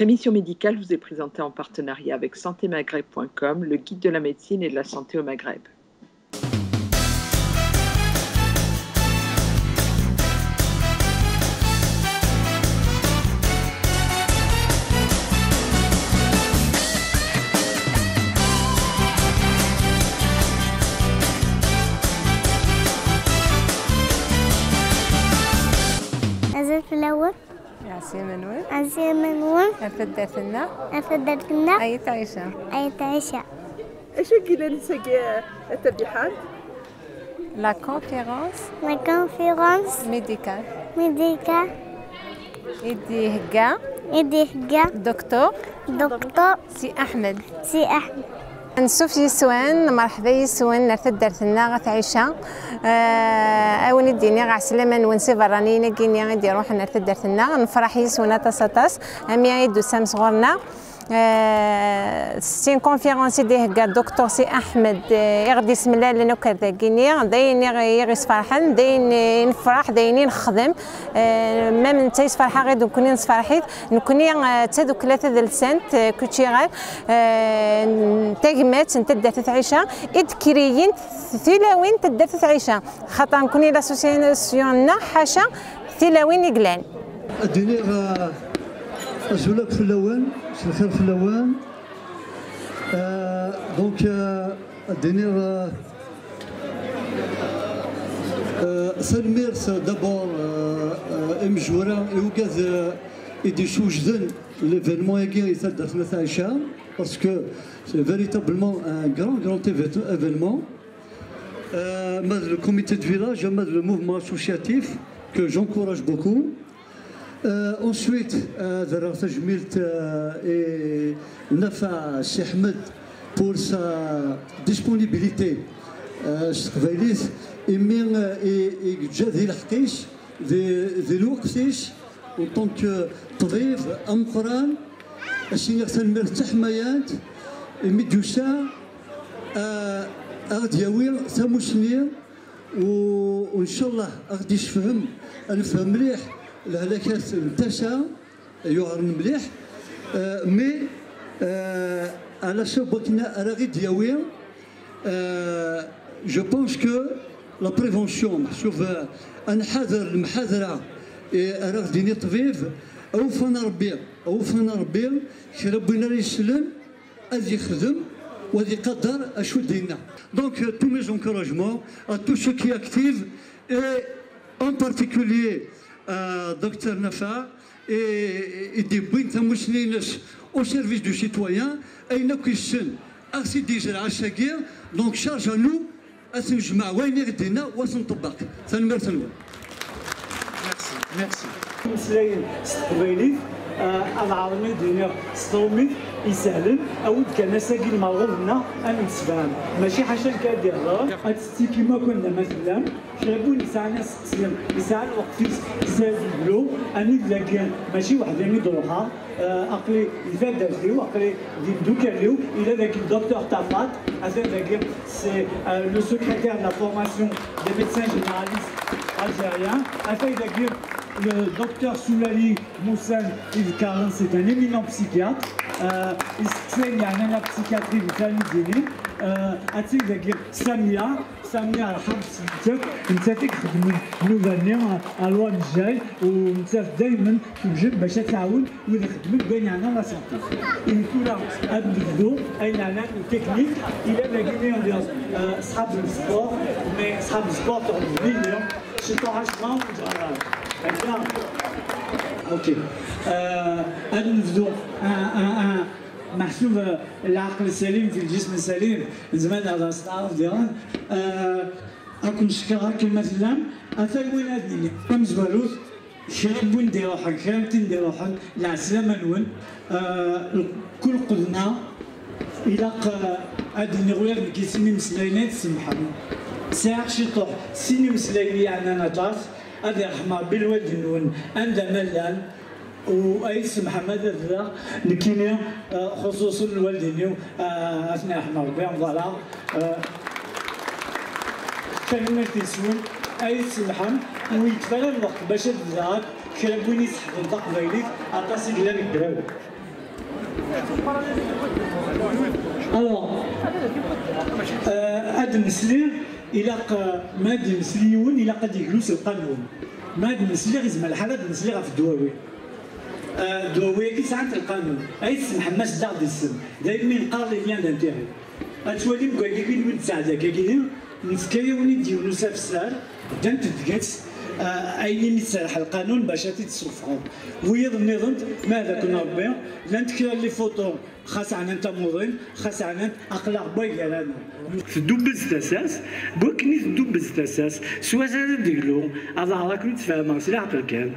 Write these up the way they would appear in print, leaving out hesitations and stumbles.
Votre émission médicale vous est présentée en partenariat avec santémaghreb.com, le guide de la médecine et de la santé au Maghreb. في الأول عسير منون عسير منون أفدتنا أفدتنا أيت عيشة أيت عيشة. ايش قيل نسقي التبديحات؟ لا كونفيرونس ميديكال إدي هكا دكتور سي أحمد نسوف يسوان مرحبا يسوان نرتد درتنا غتعيشة أون الدنيا غا عسلامة نونسي برانينا كيني غادي نروح نرتد درتنا نفرح يسونا تاساتاس أمي غيدو سام صغورنا سي كونفيرونسي دي هكا دكتور سي احمد يغدي اسم الله لنا كذا كيني دايني غير فرحان دايني نفرح دايني نخدم ما من تايس فرحه غير نكوني نفرحيت نكوني تا دوك ثلاثه د السنت كوتشيغال تاغمات نتدا تعيشه ادكريين ثلاوين تدا تعيشه خاطر نكوني لاسوسياسيوننا حاشا ثلاوين يقلان أسولك في اللوان الخير في اللوان دونك الدنيا سنميرس دابور مجورة يوجد يدي شوجدن ليفينمون ياكي يتدر ثلاثة عشاء باسكو سي فيريتابلمون ان غران ايفينمون ماذا لو كوميتي دو فيلاج ماذا لو موفمون اسوسياتيف كو جونكوراج بوكو. Ensuite, دراسة جميلة نفع السي أحمد pour sa disponibilité استقباليت إمين جا ذي الحقيش ذي الوقتيش en tant que طبيب أمقران أشي تنمير تحميات ميدوسا غادي ياوي ثموسنير وإن شاء الله غادي يفهم نفهم مليح الهلاكات نتاعها يعرن مليح مي على شبكنا راه غير دياوي جو بونس كو لا بريفونسيون شوف نحاذر المحاذره راه غادي طبيب اوفنا ربي كي ربنا يسلم غادي يخدم وغادي يقدر اشو دينا دونك تو مي زونكوراجمون ا تو سو كي اكتيف اي ان بارتيكولير Docteur Nafa et des bons tamousnines au service du citoyen et une question assez déjà à chaque donc charge à nous à ce jma وين غدينا واش نطبق تنمر تنمر merci مسلاين استقبالي العالمي الدنيا ستومي يسهل او كان ساقي المغربنا انا نسفهم ماشي حاجه كادير هادستي كيما كنا مثلا شابون يسعى ناس تسلم يسعى الوقت يسالو اني ذاك ماشي واحد اللي يدروها عقلي يفاد داخلي عقلي دوكا ليو الى ذاك الدكتور تافات هذا ذاك سي لو سكرتير دو لا فورماسيون دي ميدسان جينيراليست algérien هذا ذاك le docteur Soulali Moussane Yves Karin, c'est un éminent psychiatre. Il s'enseigne à la psychiatrie de Talmudini. أتيك ذاك سامية الحمد نتاتك خدمة نوفالني الوان الجاي ونتاف دايما توجد باش تعاون وإذا خدمت بين عنا لا سونتي. يكون هاد البدو أين عنا التكنيك إلى ذاك ندير صحاب السبور مي صحاب السبور تغني اليوم شتو عشرة وجرار. اوكي هذا نبدو محسوب العقل السليم في الجسم السليم زمان هذا صعب ديران اكون شكرا كلمه اللام اثر وين هذني كم زبالوت شرب وين ديرو حق خامتين ديرو حق العسلامه نون كل قلنا الى هاد النغوير اللي كيسمي مسلاينات سمحوا ساعه شي طوح سيني مسلايني عندنا نطاس هذه رحمه بالوالد نون عند ملان وايس محمد هذا نكيني خصوصا الوالدين اثناء احنا ربيع فوالا كلمه تسون ايس محمد ويتفرى الوقت باش تزاد كلام وين يسحب الضغط ديالك عطاسي كلام الدراوي الوغ هاد المسلي الى ما هاد المسليون الى قد يجلس القانون ما هاد المسلي غيزعما الحال هاد المسلي غا في الدواوي الدواوي كي ساعات القانون اي تسمح ما صداع ديال السم دايما ينقار لي ليان دانتيغي اتوالي مكاين كي ولد سعداك كي نسكايا وني ديالو ساف السال دانت تقات اين يتسرح القانون باش تتصرفهم ويظن ماذا كنا ربي لان تكرا لي فوتو خاص عنا انت موضين خاص عنا اقلاق باي قالنا تدوب ستاساس بوكني تدوب ستاساس سوا زاد ديالو هذا راك نتفاهم سي عقل كان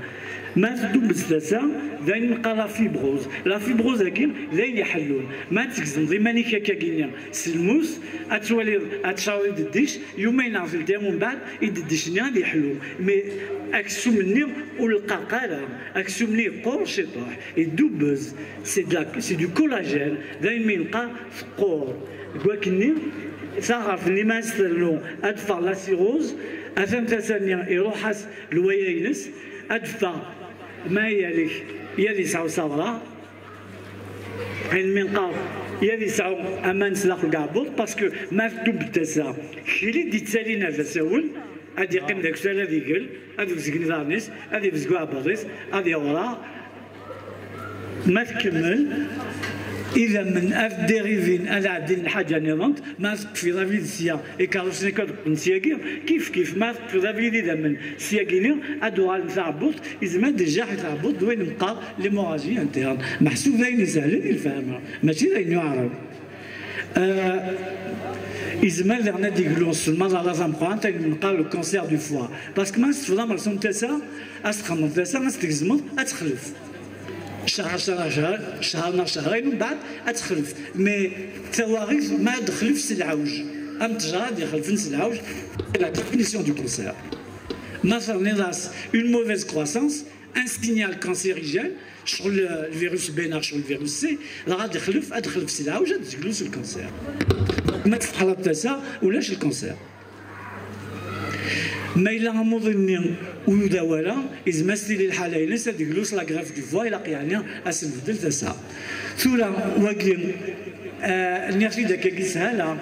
ما تدوب ستاسا داين نلقى لا فيبروز هاكي داين يحلون ما تكزم ديما نيكا كاكينيا سلموس اتوالي اتشاوري دديش يومين عرفت من بعد يدديش غادي يحلو مي اكسو مني والقرقاره اكسو مني قرش يطيح يدوبز سي دو كولاجين داين ما يلقى فقور كواكني تعرف اللي ما يسترلو ادفع لا سيروز اثنت ثانيه يروح الوياينس ادفع ما يلي ساو صبرا عين من قاب يلي ساو امان سلاق الكعبوط باسكو ما تدوب تسا خيلي دي تسالينا تساول هادي يقيم داك السؤال هادي يقول هادي بزكني دارنيس هادي بزكوا عباطيس هادي ورا ما تكمل إذا من أف ديريفين على عدين الحاجة نظمت ما في لافيد سيا إكاروس نيكود نسياقين كيف ما في لافيد إذا من سياقين أدوال نتعبط إذا ما ديجا حيتعبط وين نبقى ليموراجي انترن محسوب ذاين سهل الفهم ماشي ذاين يعرف إذا ما درنا ديقولون سلمان على زامقان تلقى لو كونسير دو فوا باسكو ما استفضل مرسوم تاسا أستخدم تاسا أستخدم أتخلف شهر شهرين ومن بعد اتخلف مي التواريخ ما دخل في العوج ام تجرى دخل في العوج لا définition du cancer مثلا نلاص une mauvaise croissance un signal cancérigène sur le virus بينار sur le virus C راه ادخل في العوج تجلس الكانسير ما تفحل تاسا ولاش الكانسير ما إلا مظنين ويداولا إذا ما سلي الحالة ينسى ديكلوس لا غراف دو فوا إلا قيعني أسل بدل تسا ثولا واقين نيرشي داك كيسهالا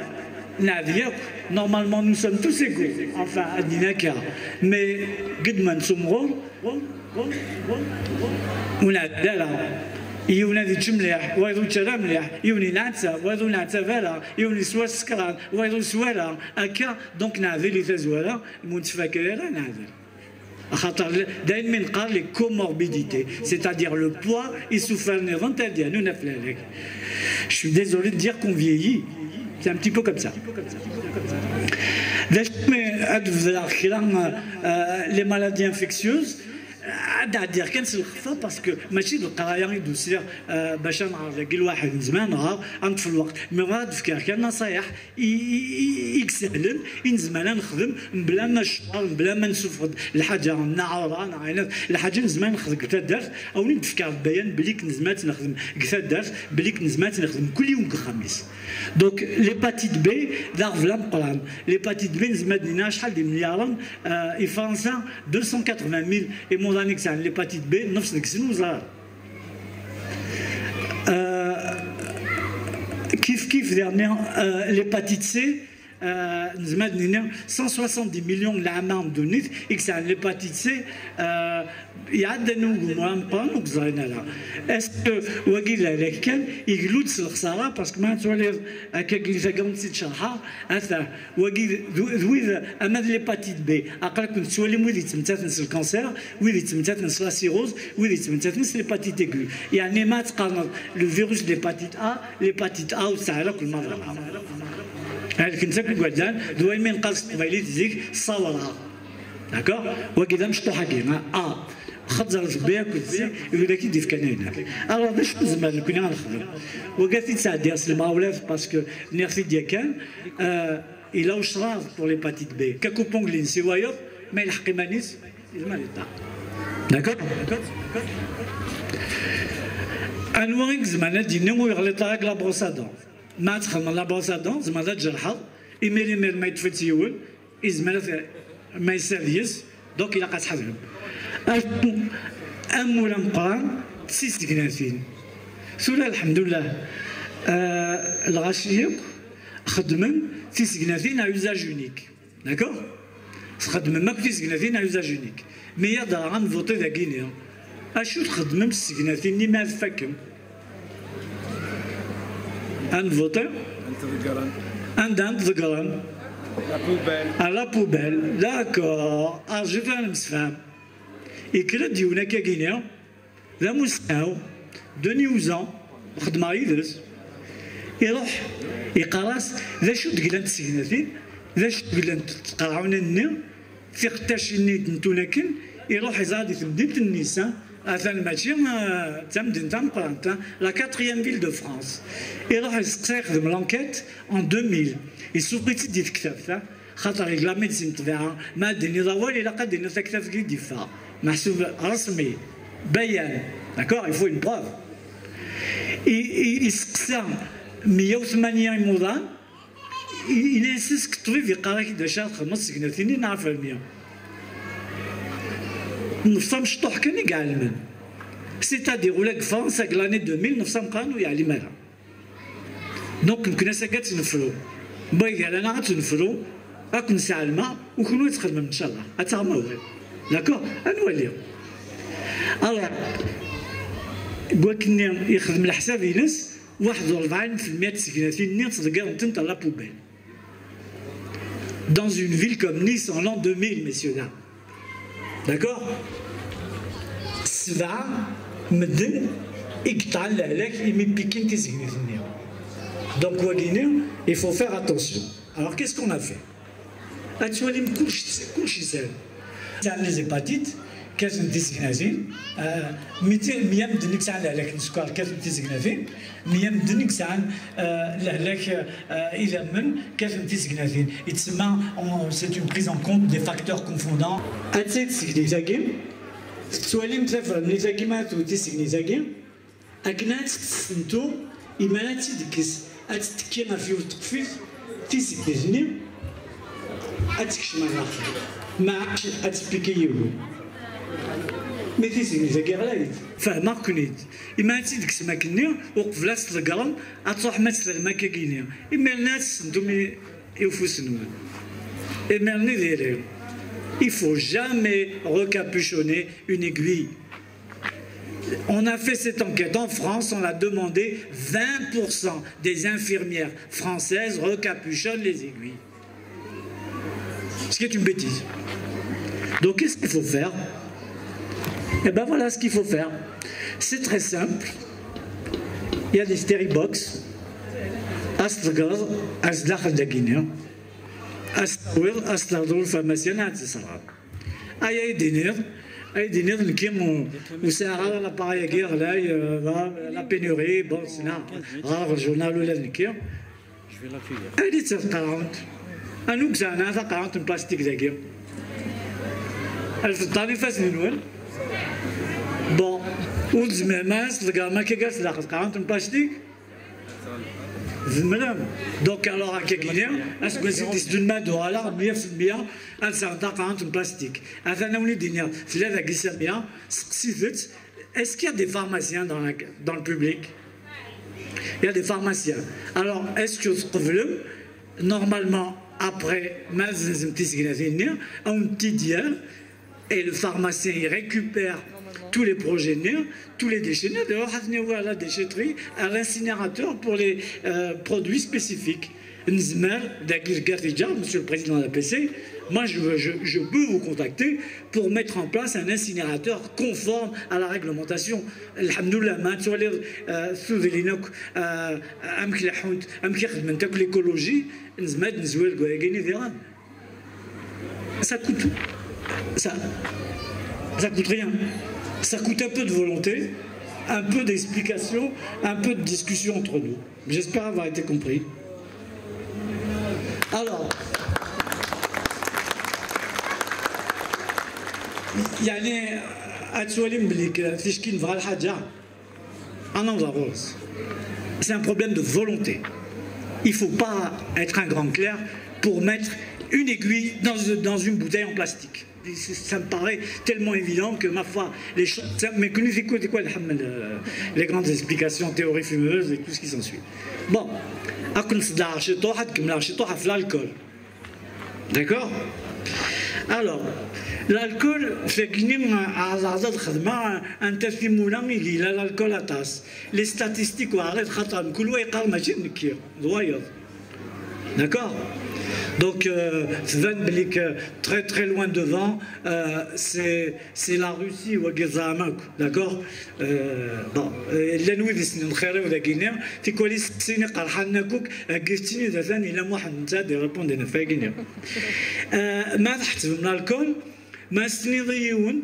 نعذيك نورمالمون نو سوم توس ايكو انفان عندنا كا مي قد ما نسمغور ونعدالا يوني ذي مليح ويضو تشرا مليح يوني نعتسا ويضو نعتسا فالا يوني سوا سكران ويضو سوالا هكا دونك نعذي لي تزوالا المتفاكرة نعذي خاطر دايما نقال لي كوموربيديتي سيتادير لو بوا يسوفر نظام تاع ديالو نافلالك Je suis désolé de dire qu'on vieillit, c'est un petit peu comme ça. Les maladies infectieuses عاد دير كان الخفه باسكو ماشي القرايه يدوسير باش نعرف كل واحد من زمان نهار انت في الوقت مي غاد فكر كان نصايح يكسهلن ان زمان نخدم بلا ما نشطر بلا ما نسفض الحاجه نعرضها نعينات الحاجه من زمان نخدم كتا درت او نتفكر بيان بلي كنزمات نخدم كتا درت بلي كنزمات نخدم كل يوم الخميس دونك ليباتيت بي دار فلا مقران ليباتيت بي نزمات لينا شحال دي مليارات فرنسا 280,000 et mon annexe à l'hépatite B, نفس الكسن وزار. كيف ديرنا l'hépatite C نزمد لنا 170 مليون العام دونيت إكس عن l'hépatite C يعدى نوع مقام وكزاينا لا. اسكو وقيل لك كان يقلود الخسارة باسكو ما تولي هكا كيف كنت تشرحها هذا وقيل ذوي أما l'hépatite B أقل كنت تولي ويدي تمتثنس الكانسير ويدي تمتثنس لا سيروز ويدي تمتثنس l'hépatite aiguë يعني ما تقارن الفيروس l'hépatite A l'hépatite A وتسعى كل مرة. هذا كنت قدام دوي من قص قبيلي تزيك صورها داكور وكذا مشطوحه كيما خضر بها كنت يقول لك يدي في كنينك الوغ باش زمان كنا نخدم وقالت لي تساعد ديال المعولات باسكو نيرسي ديال كان الا وشراف بور ليباتيت بي كاكوبونغلين سي وايوب ما يلحق مانيس ما يطلع داكور انواع زمان دينا ويغلط راك لا بروسادون ما تخدم لا بروسادون زعما تجرحها إيميلي ما يتفتيول إزمالة ما يساليس دوك إلا قاتحضرهم أمولا مقران 6 كنافين سولا الحمد لله الغاشيق خدمن في سكناتين à usage unique d'accord خدمن ماك في سكناتين à usage unique مي يقدر غنفوتي ذا كينيا اشو تخدمن في سكناتين اللي ما فاكم غنفوتي عند ذكران la poubelle d'accord je vais نمسفهم يكرا ديونا كاكينيا ذا مستعو دوني وزان خدمة يدرس يروح يقراس ذا شو تقلان تسكناتين ذا شو تقلان تقرعون النير في قتاش النيت نتوناكن يروح يزادي في مدينة النساء مثلا ماشي تاع مدينة تاع مقرانتا لا 4e ville de France يروح يخدم لانكيت en 2000 يسوقيتي دي كتاب خاطر لا ميديسين تبعها ما ديني ضوالي لا قد ديني كتاب كي دفاع محسوب رسمي بيان d'accord il faut une preuve يسقسى 180 موضان ينسس كطبيب يقرا كي داشا خمس سكناتين نعرف المية نفسهم شطوح كان كاع المان سيتادير ولاك فرنسا لاني 2000 نفسهم قانو يعلم مالها دونك يمكن ساكات تنفرو باغي قال انا غتنفرو راك نسعى الماء وكلوا يتخدم ان شاء الله اتغموا داكور نوليو الوغ بوكني يخدم الحساب ينس 41% سكناتين نيت تلقاهم تنتا لا بوبيل dans une ville comme Nice en l'an 2000 messieurs dames d'accord 7 مدن يقطع لك يمي بيكين تي سكناتين donc واكيني il faut faire attention alors qu'est-ce qu'on a fait actuellement كلشي ساهل تاع لي زيباتيت كازم تيسكنازين 100 مدنك ساعه لهلاك السكر كازم تيسكنازين 100 مدنك ساعه لهلاك الى من كازم تيسكنازين يتسمى سي اون بريز ان كونت دي فاكتور كونفوندون اتسيت سكنيزاكين سواليم تفر ملي زاكيمات وتيسكنيزاكين اكنات تسنتو إمانات تدكس أتتكيما فيه وتقفيز تيسكنيزني أتكش ما ناخذ ما عادش أتبيكي يقول مي تيسكنيزا كيغلايت فهما كنيت إما تيدكس ما كني وقف لاس تلقرن أتروح ما تسلغ ما كاكينيا إما الناس نتوما يوفوسنون إما النذيريو il faut jamais recapuchonner une aiguille. On a fait cette enquête en France, on a demandé 20% des infirmières françaises recapuchonnent les aiguilles. Ce qui est une bêtise. Donc qu'est-ce qu'il faut faire? Eh bien voilà ce qu'il faut faire. C'est très simple. Il y a des steribox. Astlgaz, Astlachal de Guinée. Astlawil, Astladrol, pharmacien, Atsara. Aïe, Dinir. Aïe, Dinir, le Kim, où c'est rare l'appareil à guerre, là, la pénurie, bon, c'est là, rare le journal ou la Nikim. Je vais la filer. Aïe, dit 40. À nous que ça a 40 en plastique de guerre. Elle fait tant de faces de Noël. Bon, ou de mes mains, le gars m'a qui gagne 40 en plastique. Donc alors à Guinée, est-ce que c'est d'une main de dollar, bien, elle s'en 40 en plastique. Enfin, on lui dit, est-ce qu'il y a des pharmaciens dans le public? Il y a des pharmaciens. Alors, est-ce que normalement, après, un petit dia, et le pharmacien il récupère tous les projets, tous les déchets, à la déchetterie, à l'incinérateur pour les produits spécifiques. Monsieur le président de la PC, moi je peux vous contacter pour mettre en place un incinérateur conforme à la réglementation. Alhamdoulilah, l'écologie, ça coûte. Ça coûte rien. Ça coûte un peu de volonté, un peu d'explication, un peu de discussion entre nous. J'espère avoir été compris. Alors, يعني أتسولي مليك تشكي نفغى الحاجة أنا مضروس. C'est un problème de volonté. Il ne faut pas être un grand clerc pour mettre une aiguille dans une bouteille en plastique. Ça me paraît tellement évident que, ma foi, les choses. Mais que nous c'est quoi les grandes explications, théories fumeuses et tout ce qui s'ensuit. Bon, l'alcool. D'accord? Alors, l'alcool, c'est que l'alcool à tasse. Les statistiques, d'accord? Donc, très très loin devant, c'est la Russie, d'accord? Bon, la nuit de Sinin Kharew de Guinée, tu connais Sinin Karhanakouk, Gestini de Zan, il a moi un de répondre à la Guinée. ما تحت من الكول ما سنيضيون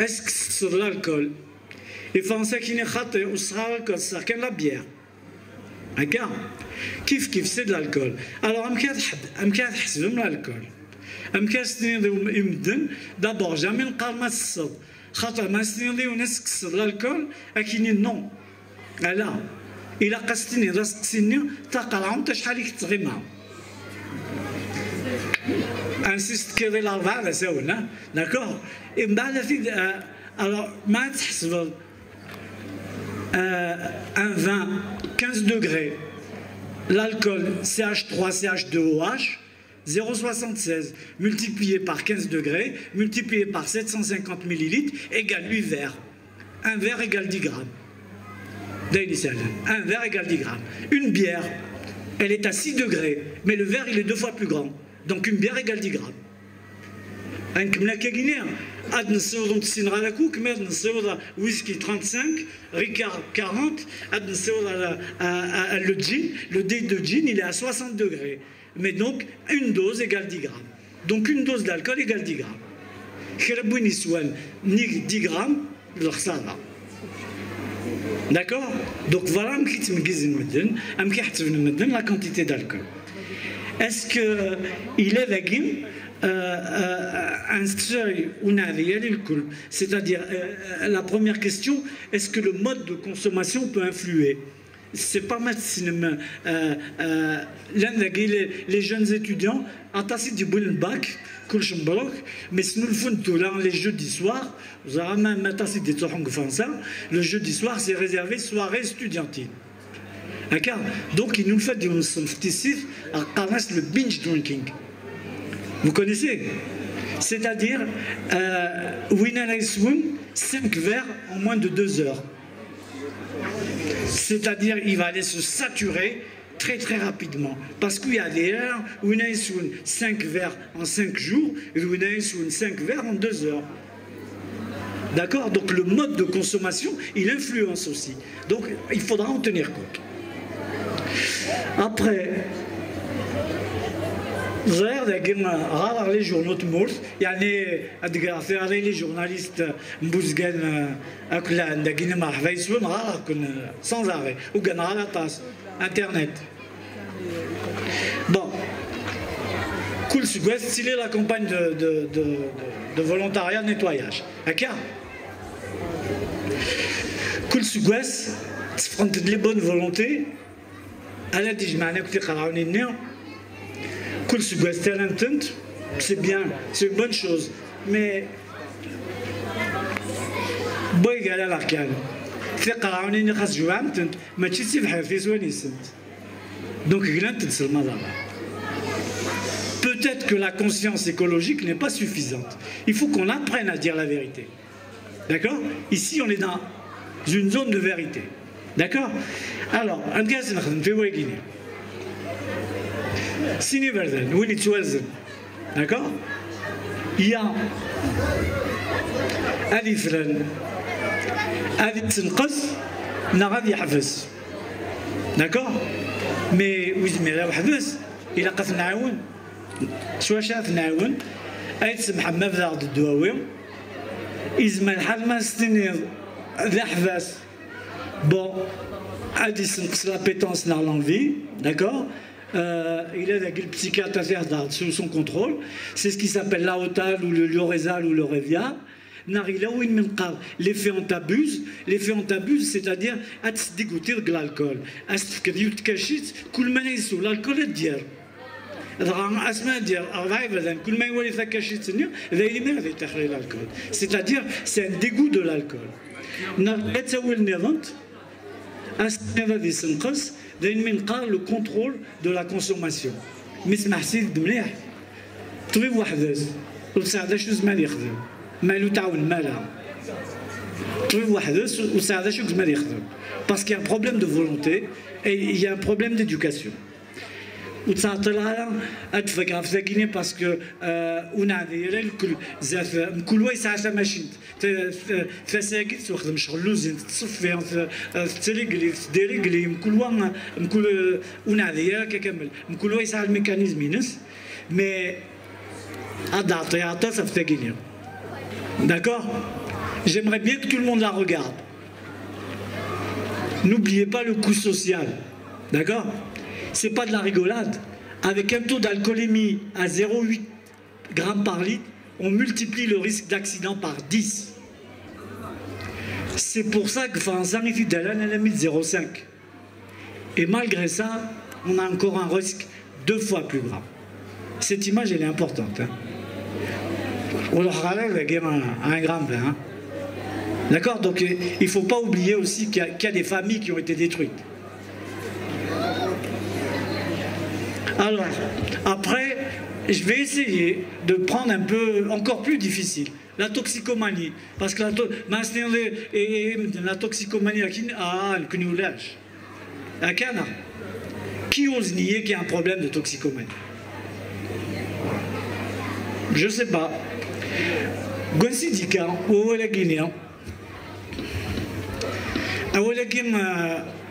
اسك sur l'alcool les Français qui ne خاطئ وصغار الكول صار كان لا بيير هكا كيف c'est de l'alcool alors امكان تحسب من الكول امكان سنيضيون يمدن دابور جامي نقال ما تصد خاطر ما سنيضيون اسك sur l'alcool اكيني نو لا الا قصتني راسقسيني تقرعهم تا شحال يكتغي معهم insiste que la vara c'est on d'accord et alors ma un vin 15 degrés l'alcool CH3 CH2OH 0,76 multiplié par 15 degrés multiplié par 750 millilitres égale 8 verres un verre égale 10 grammes un verre égale 10 grammes une bière elle est à 6 degrés mais le verre il est 2 fois plus grand. Donc une bière égale 10 grammes. Un kmlaka guinéen. Ad nseoud ntsina la kouk, mais nseoud whisky 35, Ricard 40, ad nseoud le gin, le dé de gin, il est à 60 degrés. Mais donc une dose égale 10 grammes. Donc une dose d'alcool égale 10 grammes. Khirbouni souan ni 10 grammes, l'khsara. D'accord? Donc voilà la quantité d'alcool. Est-ce qu'il est vagin un seuil ou c'est-à-dire la première question, est-ce que le mode de consommation peut influer? C'est pas mal les jeunes étudiants en tassi du bon bac mais si nous le faisons les jeudis soirs, vous avez même tassi des le jeudi soir c'est réservé soirée estudiantine. Donc il nous fait du le binge drinking. Vous connaissez? C'est-à-dire 5 verres en moins de 2 heures. C'est-à-dire il va aller se saturer très très rapidement. Parce qu'il y a des heures où il y a 5 verres en 5 jours et où il y a 5 verres en 2 heures. D'accord? Donc le mode de consommation, il influence aussi. Donc il faudra en tenir compte. Après, les journaux de Mours, il y a les journalistes sans arrêt, ou Internet. Bon, cool, c'est la campagne de volontariat nettoyage. Cool, c'est les bonnes volontés. أنا دي جمعنا كتير قرعوني النيو كل سجواز تالنتنت c'est bien, c'est une bonne chose mais بوي قال لك كان كتير قرعوني إني خاص جوامتنت ما تشتي في حياتي سواني سنت donc قلنت تنسى المضرة. Peut-être que la conscience écologique n'est pas suffisante. Il faut qu'on apprenne à dire la vérité. D'accord? Ici on est dans une zone de vérité. D'accord? Alors, un gars, c'est un peu de Guinée. Sini Verden, où il est. D'accord? Il y a هذه فلان هذه تنقص نغاد يحفز. D'accord? Mais لا حفز إلا قف نعاون شو شاف نعاون أي تسمح ما بدا الدواوي إزما الحال ما ستني ذا حفاز. Bon, c'est l'appétence dans l'envie, d'accord? Il est le psychiatre à faire sous son contrôle. C'est ce qui s'appelle l'aotal ou le liorézal ou le révia. L'effet on t'abuse, c'est-à-dire à te dégoûter de l'alcool. À ce que tu te caches, l'alcool est dire. C'est-à-dire, c'est un dégoût de l'alcool. Le contrôle de la consommation. Parce qu'il y a un problème de volonté et il y a un problème d'éducation. parce que on a des كل واحد ساعة ماشي تساقط تخدم شغل زين تصفي تريقلي تديريقلي كل ونادي كامل كل واحد ساعة الميكانيزم ينس مي D'accord? J'aimerais bien que tout le monde la regarde. N'oubliez pas le coût social. D'accord? C'est pas de la rigolade. Avec un taux d'alcoolémie à 0,8 grammes par litre, on multiplie le risque d'accident par 10. C'est pour ça que France a mis 0,5. Et malgré ça, on a encore un risque 2 fois plus grave. Cette image, elle est importante. Hein. On leur relève un gramme. Hein. D'accord? Donc il ne faut pas oublier aussi qu'il y a des familles qui ont été détruites. Alors, après, je vais essayer de prendre un peu encore plus difficile. La toxicomanie. Parce que la toxicomanie, qui ose nier qu'il y a un problème de toxicomanie? Je ne sais pas. Gonsi Dika, ou la Guinée,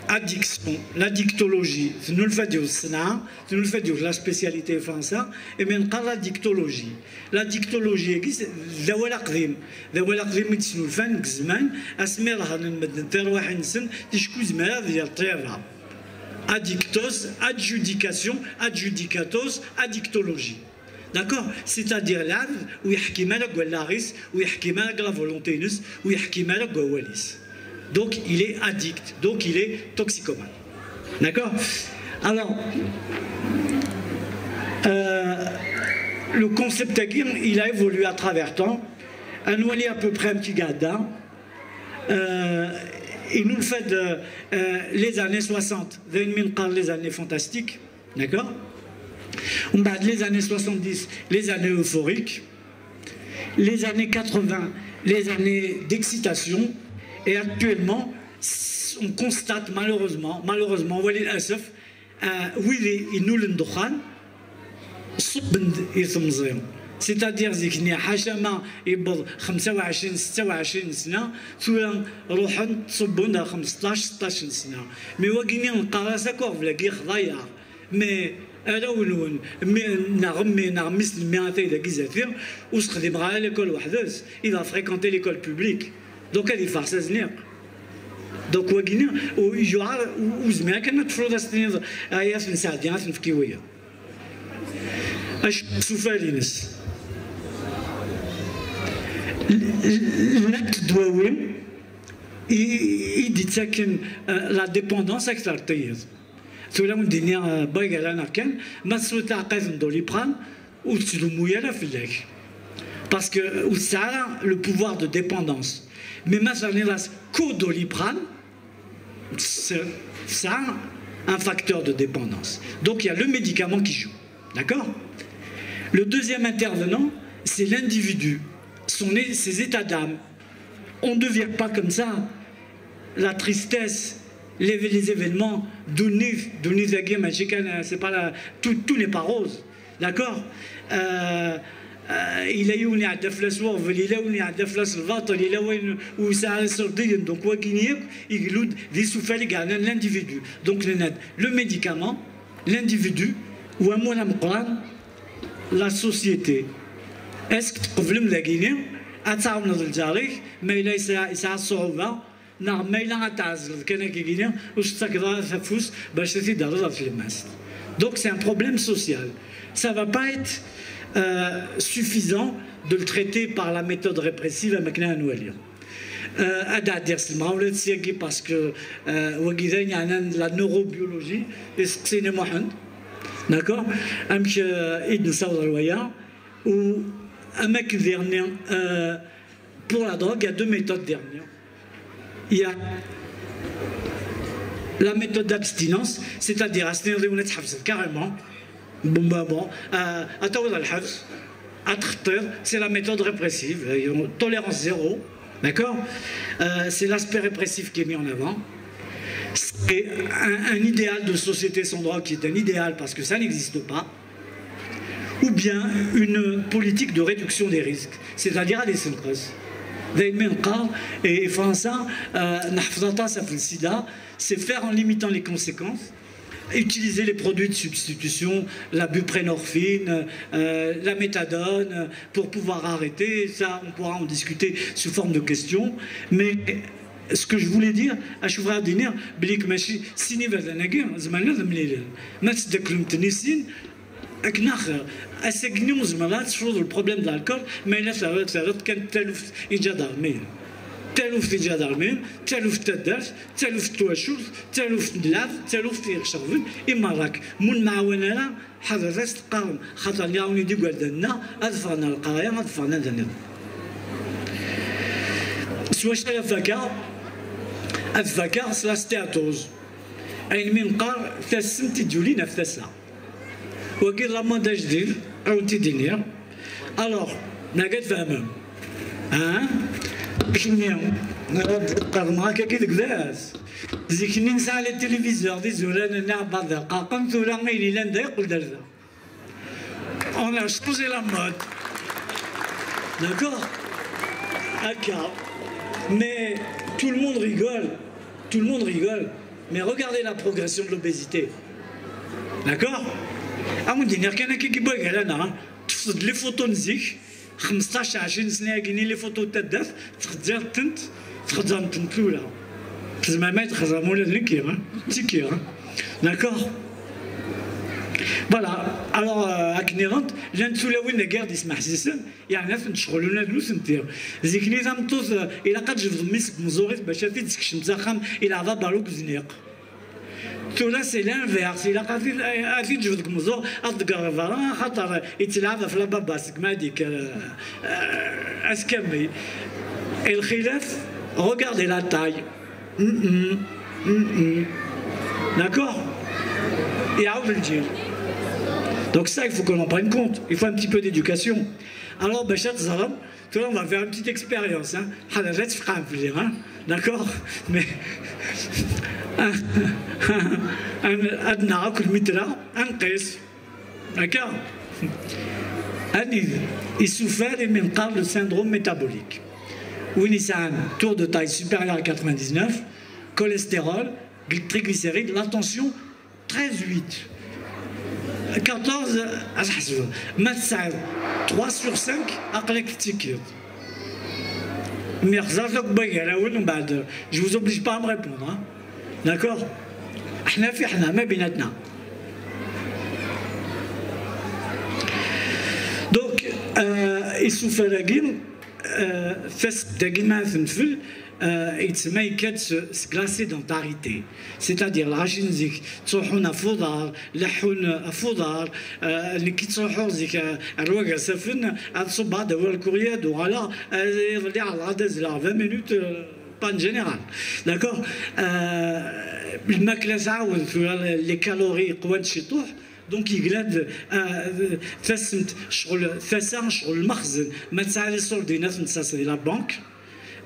addiction, la dictologie, nous le faisons la spécialité française, et même la dictologie. La dictologie, c'est la قديم nous le faisons زمان اسميرها نمدن واحد نسن تشكو زمان ديال الطيره addictos, adjudication, adjudicatos, addictologie. D'accord? C'est-à-dire l'âme où il y a la risque, où il y a la volonté, où il y a la goualis. Donc il est addict, donc il est toxicomane. D'accord? Alors, le concept agir, il a évolué à travers temps. Un ouali à peu près un petit gada. Il nous le fait de les années 60, les années fantastiques. D'accord? On bat les années 70, les années euphoriques. Les années 80, les années d'excitation. Et actuellement, on constate malheureusement, Walid Asaf, oui, il nous le c'est-à-dire qu'il y a حشمة يبض 25 26 سنة ثم روحن تصبون 15 16 سنة مي واقيني نقرا كور بلاقي خضايا مي ألون نغم مثل 200 دقيقة وسخدم غير l'école وحدث il va fréquenter l'école publique donc elle est farce زنيق donc واقيني ويجوا وزمان كنا تفرض السنين هي في نساعدين في كيويه اش سوفالينس l'acte الدواوي يدي تاكن لا ديبوندونس اكثر تيز ثولا الدنيا بايقه لنا كان ما سويت عقاز ندوليبران وتسلمويا لا فلاك باسكو وساعه لو بوفوار دو ديبوندونس مي ما سانيلاس كودوليبران ça un facteur de dépendance. Donc il y a le médicament qui joue. D'accord? Le deuxième intervenant, c'est l'individu, ses états d'âme. On ne devient pas comme ça. La tristesse, les événements, c'est pas tout n'est pas rose. D'accord? il a eu une adflas وغفل il a une adflas الباطل il a une ou ça sordide donc quoi qu'il y ait il loue des souffles gagnent l'individu donc le médicament l'individu ou un mot la société est-ce que problème la Guinée a تعاون الجاري ما إلا يسعى الصعوبة نعم ما إلا تعزل كنا كيجينا وش تقدر تفوز باش تدرس في الماس donc c'est un problème social ça va pas être suffisant de le traiter par la méthode répressive à Makna Anoualia. Parce que la neurobiologie, c'est D'accord? Amk Ibn Sawdarwaya, ou Amak dernier, pour la drogue, il y a deux méthodes dernières. Il y a la méthode d'abstinence, c'est-à-dire à se carrément, c'est la méthode répressive, tolérance zéro, d'accord? C'est l'aspect répressif qui est mis en avant. C'est un idéal de société sans drogue qui est un idéal parce que ça n'existe pas, ou bien une politique de réduction des risques, c'est-à-dire à des synthèses. Et français, c'est faire en limitant les conséquences, utiliser les produits de substitution, la buprénorphine, la méthadone, pour pouvoir arrêter. Ça, on pourra en discuter sous forme de questions. Mais ce que je voulais dire, à Chouvra Diner, Blik Machi, Sini Vadanagir, Zmana Zamlil, Matsdaklum Tenisin, Aknach, Assegnium Zmalat, sur le problème de l'alcool, mais là, ça va être qu'un tel Ijadar. تلوف تجادرمين تلوف تدرس تلوف تواشوف تلوف نلعب تلوف تيغشرفن إما راك من معاونة حضرتك تقارن خاطر اليوم دي قالنا أدفعنا القراية أدفعنا دنا سوا شتا الفكا سلاستياتوز أين من قار ثاسم تجولي نفسها وكي رمضان جديد أو تدينير ألوغ ناقد فهمهم شنو نقارن هكا كي دكلاس زيكني نسعى على التلفزيون دي زولان نلعب بعض القاقم ثورا غيلي لندا يقول درزا on a changé la mode d'accord haka mais tout le monde rigole mais regardez la progression de l'obésité d'accord à mon dîner كان كي باغي لنا تفصد لي فوتو نزيك 15 20 سنه كاينين لي فوتو تداف تخدر تنت تخدر تنت الاولى زعما ما تخدر ولا نكير تيكير داكوغ فوالا الوغ اكنيرونت جان تسولاوين كاع دي سمح سيسن يعني نشغلونا فلوس ندير زيكني تمطوز الى قد جبد مسك مزوريت باش تيتسكش مزاخم الى عضا بالوك زنيق ثولا سي لانفيرس الى قاعد جبدك مزور اصدقاء فرا خاطر يتلعب في لاباباسك ما هذيك اسكمي الخلاف regardez la taille d'accord يعاود الجيل donc ça il faut qu'on en prenne compte il faut un petit peu d'éducation alors باش تزرب tout on va faire une petite expérience hein حاجات فقام في الجيل d'accord mais أدنى كل متر أنقص d'accord il souffert من قال le syndrome métabolique وين يسعى tour de taille supérieure à 99 cholestérol triglycérides la tension 13,8 14 أحسب ما تسعى 3 sur 5 أقلك تيكير mais je vous oblige pas à me répondre hein? D'accord احنا في احنا ما بيناتنا دونك السوفراغين فاس داكين ما تنفل يتسمى يكاد سكلاسيدونتاريتي سيتادير العاشين زيك تروحون فضار لحون فضار اللي كي تروحوا زيك الواقع سفن تصب هذا هو الكورياد وعلى يضيع على الغداز 20 minutes pas en général, d'accord الماكله تعاود لي كالوري قوات شي طوح دونك يقلاد فاسمت شغل فاسان شغل المخزن ما تسعى لي سوردينات نتساسا ديال لا بانك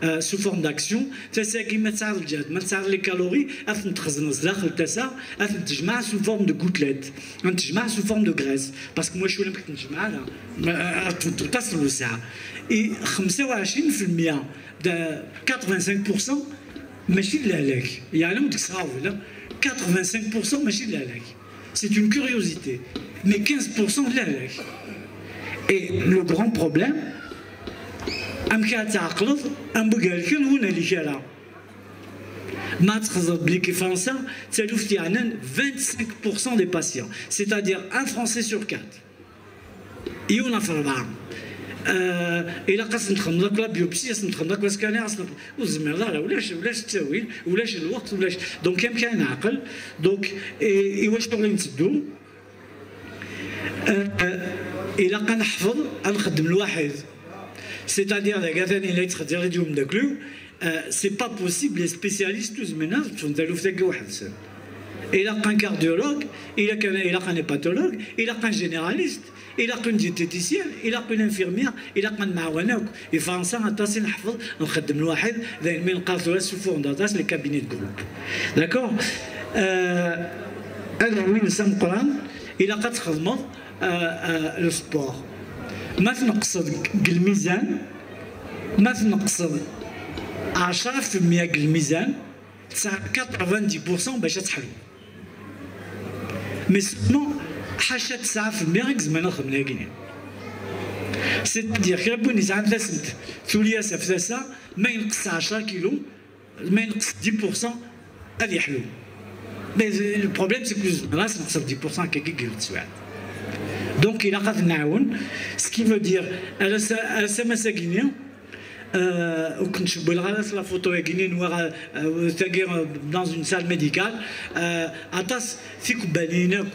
sous forme d'action تسا كيما تسعى الجهد ما تسعى لي كالوري اثن تخزن داخل تسا اثن تجمع sous forme de gouttelettes تجمع sous forme de graisse باسكو moi شو اللي ممكن نجمع لها تصل للساعه اي 25% de 85% ماشي لهلاك يعني ما تكسراو لا 85% ماشي لهلاك c'est une curiosité mais 15% لهلاك et le grand problème امكا تعقلض ام بقالكن هنا اللي كالا ما تخزر بلي كي فرنسا تلوفت يعني 25% des patients c'est-à-dire un français sur 4 يونا في 4 إلا قاس نتخمضك لا بيوبسي نتخمضك لا سكانير وزمير لا ولاش التاويل ولاش الوقت ولاش دونك كان عقل دونك واش شغل نتسدو إلا كنحفظ غنخدم الواحد c'est-à-dire إلا ثاني إلا تخدر اليوم داكلو سي با بوسيبل لي سبيسياليست زمنا تفضلوا في ذاك واحد السنه إلا كان كارديولوج إلا كان هيباتولوج إلا كان جينيراليست إلا كان ديتيتيسيان إلا كان انفيرمير إلا كان معاونة فرنسا غاتاسي نحفظ نخدم الواحد من نقاطو سوفون داتاس لي كابينيت جروب داكور هذا وين نسمى القران إلا كتخدموا لو سبور ما تنقصد الميزان ما تنقصد 10% الميزان 90% باش تحلو مي سمون حاشا 9% زعما خدمنا كاين سيتادير كي ربي نزعم ثاسمت ثلث في ثاسه ما ينقص 10 كيلو ما ينقص 10% هذا يحلو مي لو بروبليم سي كو راس نقص 10% كي كيلو تسواعد دونك الى قد نعاون سكي فو دير على سما كينيا وكنت شبه لغايه لا فوتو كيني نوار تاكير dans une salle médicale عطاس فيك بالينك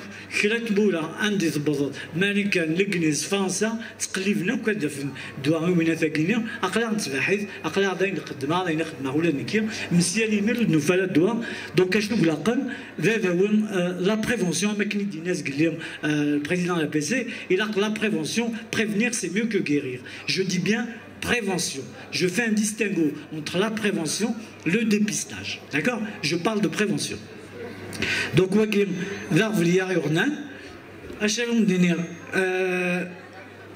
كرات بولا عندي تبض مالكان لكنيز فرنسا تقليبنا كدفن دواء من ثاكينيا اقلا نتباحث اقلا غادي نخدمها غادي نخدمها ولا نكير مسيالي مير نوفال الدواء دونك اشنو بلاقن هذا هو لا بريفونسيون ما كاين دي ناس قال لهم البريزيدون لا بي سي il a la prévention prévenir c'est mieux que guérir je dis bien prévention. Je fais un distinguo entre la prévention et le dépistage. D'accord? Je parle de prévention. Donc, Wagim, Varvliar Urnan, Achalon Denir,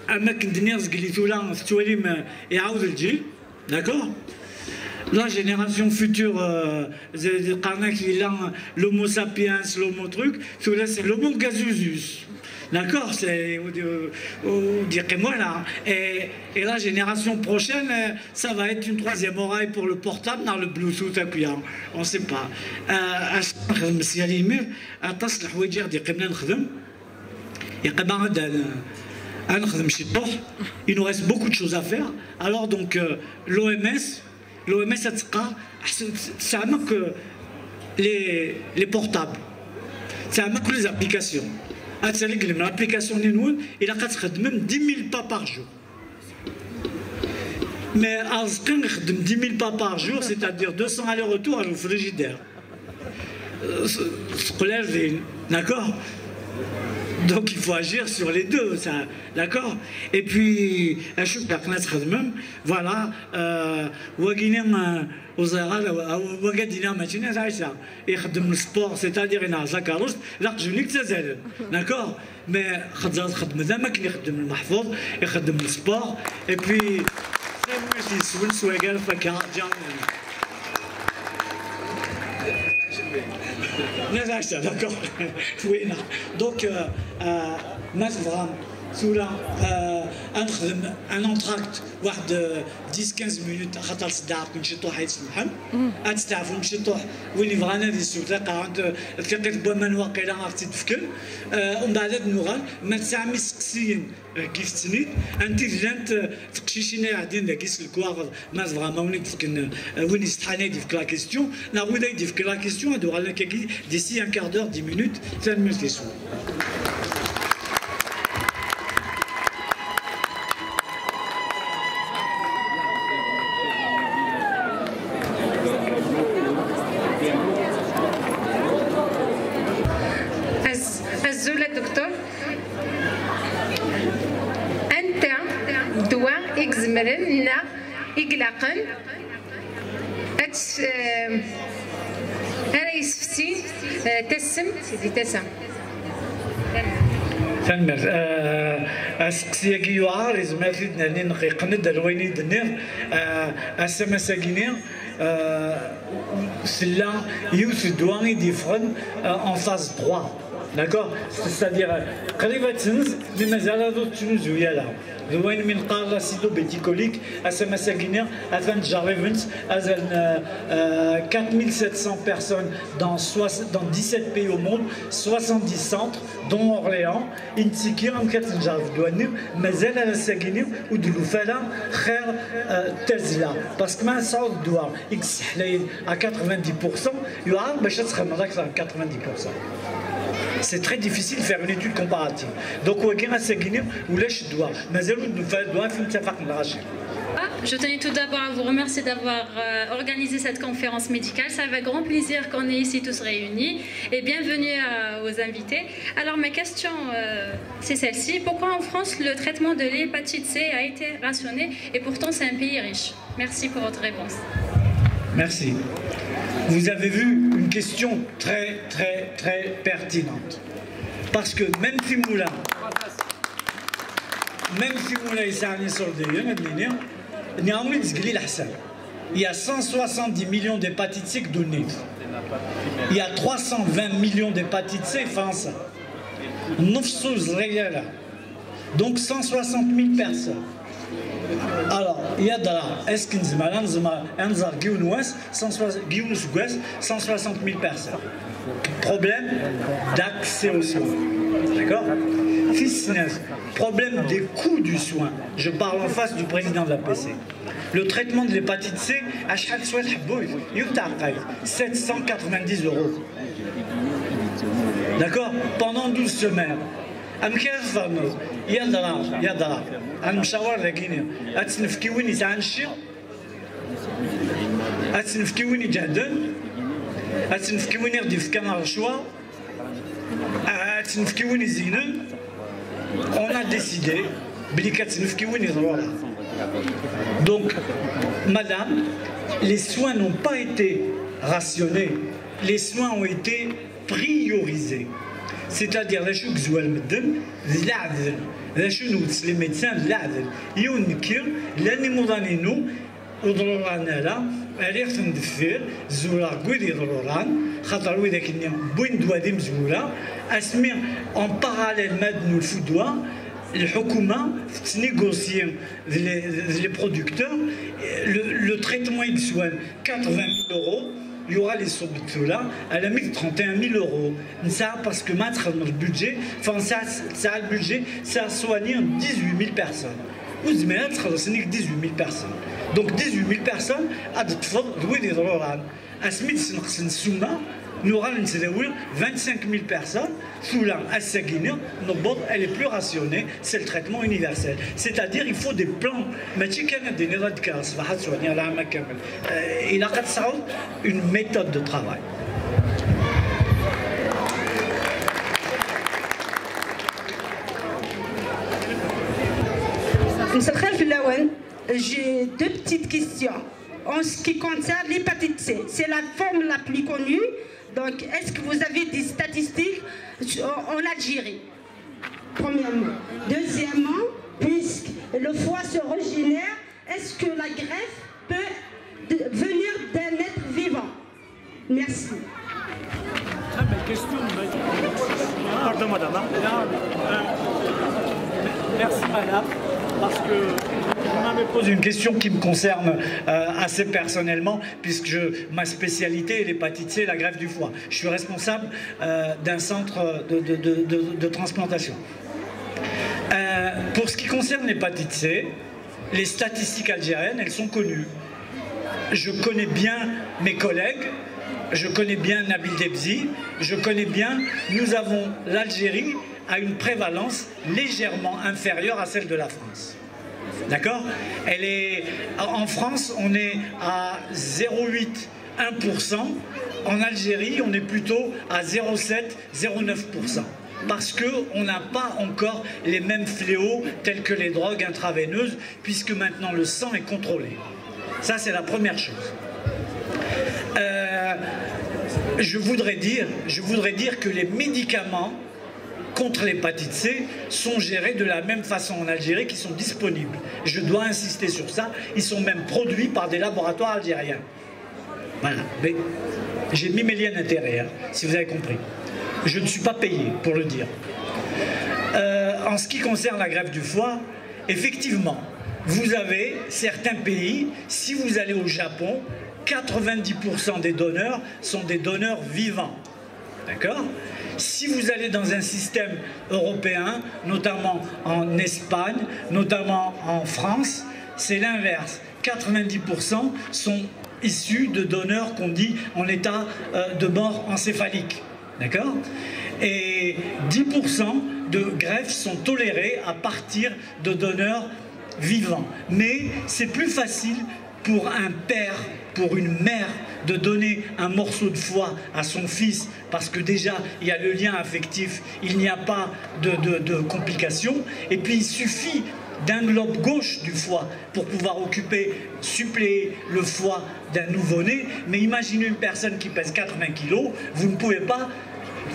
Amak Denir Zglitoulan, Stualim et Aoudelji, d'accord? La génération future, Karnak, l'homo sapiens, l'homo truc, c'est l'homo gazusus. D'accord, c'est on dirait moi là. Et la génération prochaine, ça va être une troisième oreille pour le portable dans le Bluetooth appuyant. On ne sait pas. Il nous reste beaucoup de choses à faire. Alors donc l'OMS, ça manque les portables, ça manque les applications. L'application Ninoun, il a même 10 000 pas par jour. Mais à 10 000 pas par jour, c'est-à-dire 200 allers-retours à le frigidaire. D'accord? Donc il faut agir sur les deux, d'accord? Et puis, je suis même, voilà, Ouagadina Machina Zaïsa, et le sport, c'est-à-dire il a Zakaroust, là je n'ai que ça, d'accord? Mais le sport, et puis, d'accord. Oui, donc, un entracte de 10-15 minutes خاطر صداع كل شيء طوح يتسمحم تعرفوا كل شيء طوح وين بغانا دي السوق تلقيت بومان واقيلا عرفتي تفكر ومن بعد نوغال ما تسعمي سقسيين كيف تسنيت انت لانت تقشيشينا قاعدين داكيس الكواغ ما فريمون ونيك فكن وين يستحاني يديك لا كيستيون لا وين يديك لا كيستيون دوغ على كاكي ديسي ان كار دور 10 minutes 5 minutes يسوق زمرنا إقلاقا أنا يسفتي تسم سيدي تسم تنمر أسقسي كي يعار زمات لنا نقيقند الويني دنير أسما ساكينير سلا يوث دواني ديفرن en phase 3 d'accord c'est-à-dire قريبة تنز لمازال هذو تنز ويالا وين من قال لاسيدو بيتيكوليك اسما ساكينير اذن جاريفنت اذن 4700 personnes dans 17 pays au monde 70 centres dont Orléans انتيكير ام كتنجرف دوانير مازال على ساكينير ودلو فلا خير تازلا باسكو ما نصعود الدواء اكس حلايل à 90% يعرف باش تخدم اكثر من 90% C'est très difficile de faire une étude comparative. Donc, je tenais tout d'abord à vous remercier d'avoir organisé cette conférence médicale. Ça fait grand plaisir qu'on est ici tous réunis. Et bienvenue aux invités. Alors ma question, c'est celle-ci. Pourquoi en France, le traitement de l'hépatite C a été rationné et pourtant c'est un pays riche? Merci pour votre réponse. Merci. Vous avez vu une question très, très, très pertinente. Parce que même si Moula, il y a 170 millions d'hépatites C donnés. Il y a 320 millions d'hépatites C France. Donc 160 000 personnes. Alors, il y a est-ce qu'il y a 160 000 personnes. Problème d'accès aux soins. D'accord? Problème des coûts du soin. Je parle en face du président de la PC. Le traitement de l'hépatite C, à chaque soin, 790 €. D'accord? Pendant 12 semaines. يلا المشاور لكن اتنفكي وين يتعنشي اتنفكي وين يجهدن اتنفكي وين يغدي في كان رشوه اتنفكي وين يزينن. On a décidé بلي كتنفكي وين يضروا. Donc madame, les soins n'ont pas été rationnés, les soins ont été priorisés. C'est-à-dire les choses que les médecins يونكر لاني مضانينو وضروران لا عرفت ندفر زورا قويدي ضروران خاطر وذاك بوين دوادي مزوره اسمي en parallèle مادنو الفدوى الحكومه تنيغوسيي les producteurs le traitement de soins 80 000 €. Il y aura les là à la limite 31 000 €. Ça parce que mettre dans le budget, enfin ça le budget, ça a soigné 18 000 personnes. Vous imaginez, ce n'est que 18 000 personnes. Donc 18 000 personnes à de des droits. À ce moment, nous aurons 25 000 personnes. Sous la Assaguine, elle est plus rationnée, c'est le traitement universel. C'est-à-dire il faut des plans. Il a une méthode de travail. J'ai deux petites questions. En ce qui concerne l'hépatite C, c'est la forme la plus connue. Donc, est-ce que vous avez des statistiques en Algérie? Premièrement. Deuxièmement, puisque le foie se régénère, est-ce que la greffe peut venir d'un être vivant? Merci. Très belle question. Pardon, madame. Merci, madame. Parce que vous m'avez posé une question qui me concerne assez personnellement, puisque ma spécialité est l'hépatite C et la greffe du foie. Je suis responsable d'un centre de transplantation. Pour ce qui concerne l'hépatite C, les statistiques algériennes, elles sont connues. Je connais bien mes collègues, je connais bien Nabil Debzi, je connais bien, nous avons l'Algérie a une prévalence légèrement inférieure à celle de la France. D'accord? Elle est, en France, on est à 0,8–1%. En Algérie, on est plutôt à 0,7–0,9%. Parce qu'on n'a pas encore les mêmes fléaux tels que les drogues intraveineuses, puisque maintenant le sang est contrôlé. Ça, c'est la première chose. Je voudrais dire que les médicaments contre l'hépatite C sont gérés de la même façon en Algérie, qui sont disponibles. Je dois insister sur ça. Ils sont même produits par des laboratoires algériens. Voilà. Mais j'ai mis mes liens d'intérêt, hein, si vous avez compris. Je ne suis pas payé pour le dire. En ce qui concerne la greffe du foie, effectivement, vous avez certains pays, si vous allez au Japon, 90% des donneurs sont des donneurs vivants. D'accord? Si vous allez dans un système européen, notamment en Espagne, notamment en France, c'est l'inverse. 90% sont issus de donneurs qu'on dit en état de mort encéphalique. D'accord? Et 10% de greffes sont tolérées à partir de donneurs vivants. Mais c'est plus facile pour un père, pour une mère, de donner un morceau de foie à son fils, parce que déjà, il y a le lien affectif, il n'y a pas de complications, et puis il suffit d'un lobe gauche du foie pour pouvoir suppléer le foie d'un nouveau-né. Mais imaginez une personne qui pèse 80 kg, vous ne pouvez pas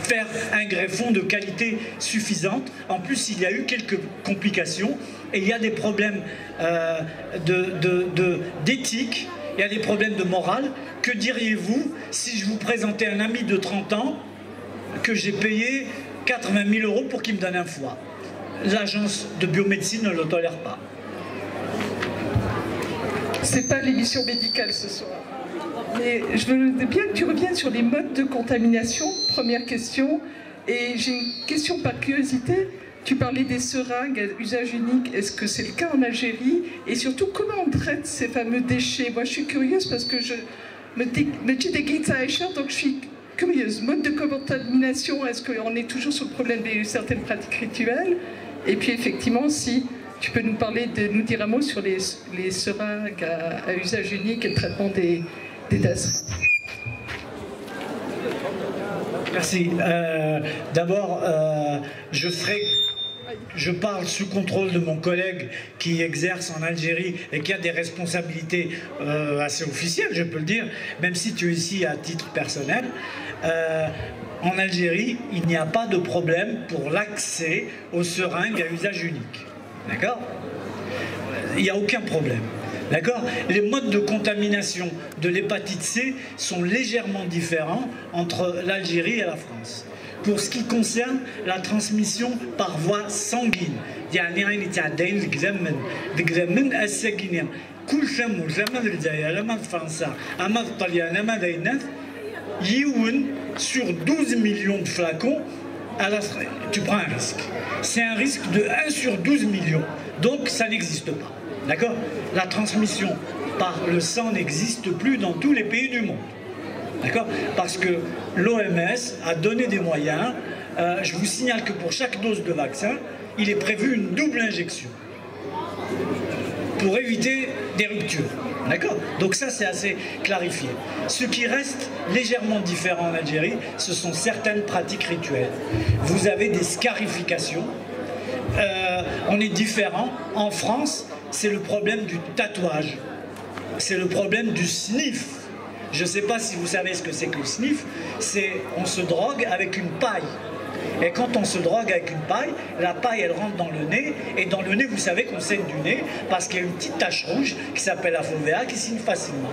faire un greffon de qualité suffisante. En plus, il y a eu quelques complications et il y a des problèmes d'éthique, il y a des problèmes de morale. Que diriez-vous si je vous présentais un ami de 30 ans que j'ai payé 80 000 € pour qu'il me donne un foie? L'agence de biomédecine ne le tolère pas. C'est pas l'émission médicale ce soir. Mais je veux bien que tu reviennes sur les modes de contamination, première question. Et j'ai une question par curiosité. Tu parlais des seringues à usage unique. Est-ce que c'est le cas en Algérie? Et surtout, comment on traite ces fameux déchets? Moi, je suis curieuse parce que je me dis à Aïcha, donc je suis curieuse. Mode de contamination, est-ce qu'on est toujours sur le problème de certaines pratiques rituelles? Et puis, effectivement, si tu peux nous dire un mot sur les seringues à usage unique et le traitement des DAS. Merci. D'abord, je parle sous contrôle de mon collègue qui exerce en Algérie et qui a des responsabilités assez officielles, je peux le dire, même si tu es ici à titre personnel. En Algérie, il n'y a pas de problème pour l'accès aux seringues à usage unique. D'accord? Il n'y a aucun problème. D'accord? Les modes de contamination de l'hépatite C sont légèrement différents entre l'Algérie et la France. Pour ce qui concerne la transmission par voie sanguine, sur 12 millions de flacons, tu prends un risque. C'est un risque de 1 sur 12 millions. Donc ça n'existe pas. D'accord? La transmission par le sang n'existe plus dans tous les pays du monde. D'accord? Parce que l'OMS a donné des moyens. Je vous signale que pour chaque dose de vaccin, il est prévu une double injection pour éviter des ruptures. D'accord? Donc ça, c'est assez clarifié. Ce qui reste légèrement différent en Algérie, ce sont certaines pratiques rituelles. Vous avez des scarifications. On est différent. En France, c'est le problème du tatouage. C'est le problème du sniff. Je ne sais pas si vous savez ce que c'est que le sniff. C'est on se drogue avec une paille. Et quand on se drogue avec une paille, la paille elle rentre dans le nez, et dans le nez vous savez qu'on saigne du nez parce qu'il y a une petite tache rouge qui s'appelle la fovea qui signe facilement.